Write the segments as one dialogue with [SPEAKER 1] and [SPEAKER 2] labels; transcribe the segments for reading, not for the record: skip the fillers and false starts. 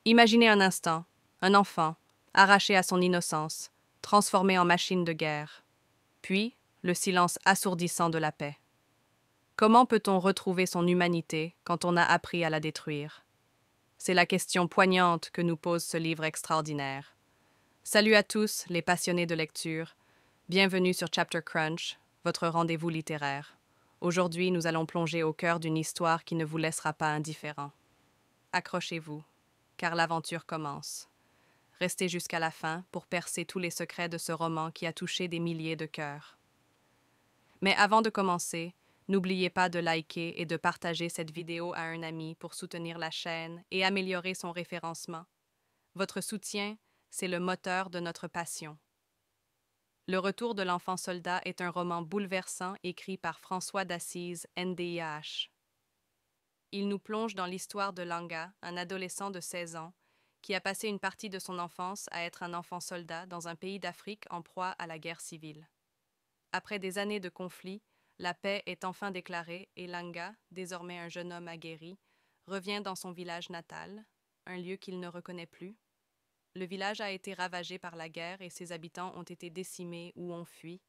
[SPEAKER 1] Imaginez un instant, un enfant, arraché à son innocence, transformé en machine de guerre. Puis, le silence assourdissant de la paix. Comment peut-on retrouver son humanité quand on a appris à la détruire? C'est la question poignante que nous pose ce livre extraordinaire. Salut à tous, les passionnés de lecture. Bienvenue sur Chapter Crunch, votre rendez-vous littéraire. Aujourd'hui, nous allons plonger au cœur d'une histoire qui ne vous laissera pas indifférent. Accrochez-vous, car l'aventure commence. Restez jusqu'à la fin pour percer tous les secrets de ce roman qui a touché des milliers de cœurs. Mais avant de commencer, n'oubliez pas de liker et de partager cette vidéo à un ami pour soutenir la chaîne et améliorer son référencement. Votre soutien, c'est le moteur de notre passion. Le retour de l'enfant soldat est un roman bouleversant écrit par François d'Assise, NDIH. Il nous plonge dans l'histoire de Langa, un adolescent de 16 ans, qui a passé une partie de son enfance à être un enfant soldat dans un pays d'Afrique en proie à la guerre civile. Après des années de conflits, la paix est enfin déclarée et Langa, désormais un jeune homme aguerri, revient dans son village natal, un lieu qu'il ne reconnaît plus. Le village a été ravagé par la guerre et ses habitants ont été décimés ou ont fui.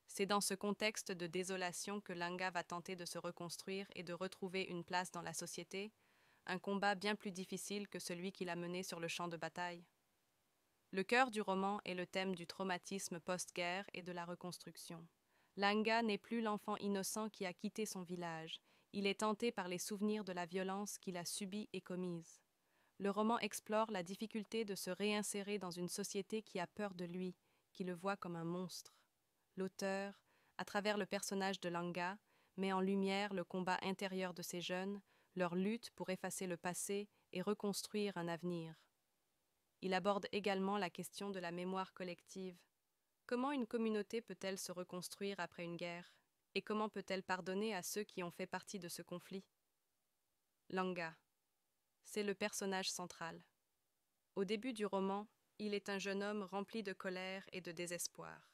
[SPEAKER 1] C'est dans ce contexte de désolation que Langa va tenter de se reconstruire et de retrouver une place dans la société, un combat bien plus difficile que celui qu'il a mené sur le champ de bataille. Le cœur du roman est le thème du traumatisme post-guerre et de la reconstruction. Langa n'est plus l'enfant innocent qui a quitté son village. Il est hanté par les souvenirs de la violence qu'il a subie et commise. Le roman explore la difficulté de se réinsérer dans une société qui a peur de lui, qui le voit comme un monstre. L'auteur, à travers le personnage de Langa, met en lumière le combat intérieur de ces jeunes, leur lutte pour effacer le passé et reconstruire un avenir. Il aborde également la question de la mémoire collective. Comment une communauté peut-elle se reconstruire après une guerre? Et comment peut-elle pardonner à ceux qui ont fait partie de ce conflit? Langa, c'est le personnage central. Au début du roman, il est un jeune homme rempli de colère et de désespoir.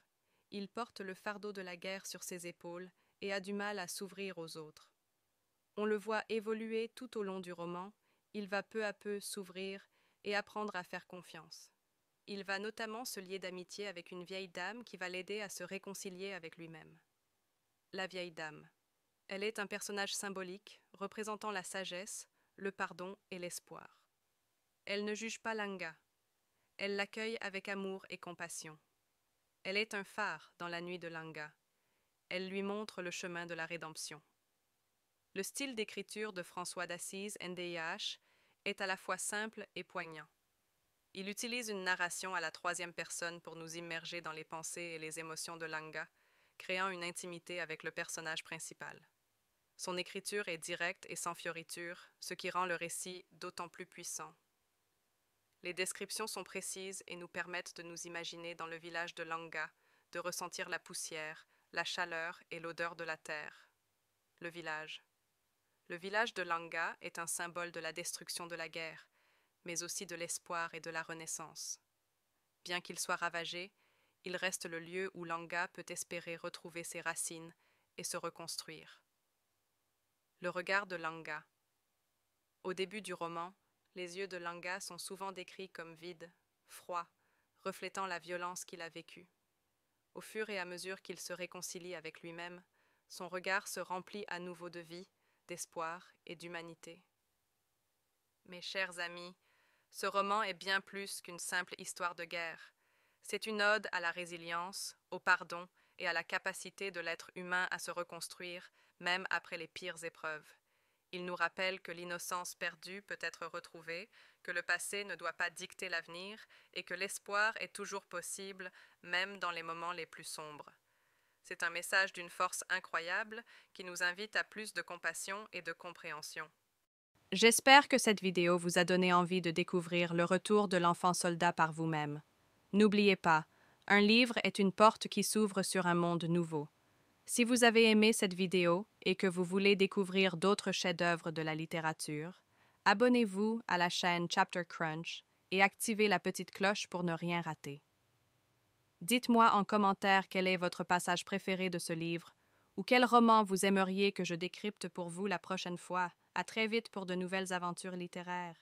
[SPEAKER 1] Il porte le fardeau de la guerre sur ses épaules et a du mal à s'ouvrir aux autres. On le voit évoluer tout au long du roman, il va peu à peu s'ouvrir et apprendre à faire confiance. Il va notamment se lier d'amitié avec une vieille dame qui va l'aider à se réconcilier avec lui-même. La vieille dame. Elle est un personnage symbolique, représentant la sagesse, le pardon et l'espoir. Elle ne juge pas Langa. Elle l'accueille avec amour et compassion. Elle est un phare dans la nuit de Langa. Elle lui montre le chemin de la rédemption. Le style d'écriture de François d'Assise, NDIH, est à la fois simple et poignant. Il utilise une narration à la troisième personne pour nous immerger dans les pensées et les émotions de Langa, créant une intimité avec le personnage principal. Son écriture est directe et sans fioriture, ce qui rend le récit d'autant plus puissant. Les descriptions sont précises et nous permettent de nous imaginer dans le village de Langa, de ressentir la poussière, la chaleur et l'odeur de la terre. Le village. Le village de Langa est un symbole de la destruction de la guerre, mais aussi de l'espoir et de la renaissance. Bien qu'il soit ravagé, il reste le lieu où Langa peut espérer retrouver ses racines et se reconstruire. Le regard de Langa. Au début du roman, les yeux de Langa sont souvent décrits comme vides, froids, reflétant la violence qu'il a vécue. Au fur et à mesure qu'il se réconcilie avec lui-même, son regard se remplit à nouveau de vie, d'espoir et d'humanité. Mes chers amis, ce roman est bien plus qu'une simple histoire de guerre. C'est une ode à la résilience, au pardon et à la capacité de l'être humain à se reconstruire, même après les pires épreuves. Il nous rappelle que l'innocence perdue peut être retrouvée, que le passé ne doit pas dicter l'avenir et que l'espoir est toujours possible, même dans les moments les plus sombres. C'est un message d'une force incroyable qui nous invite à plus de compassion et de compréhension. J'espère que cette vidéo vous a donné envie de découvrir le retour de l'enfant soldat par vous-même. N'oubliez pas, un livre est une porte qui s'ouvre sur un monde nouveau. Si vous avez aimé cette vidéo et que vous voulez découvrir d'autres chefs-d'œuvre de la littérature, abonnez-vous à la chaîne Chapter Crunch et activez la petite cloche pour ne rien rater. Dites-moi en commentaire quel est votre passage préféré de ce livre ou quel roman vous aimeriez que je décrypte pour vous la prochaine fois. À très vite pour de nouvelles aventures littéraires.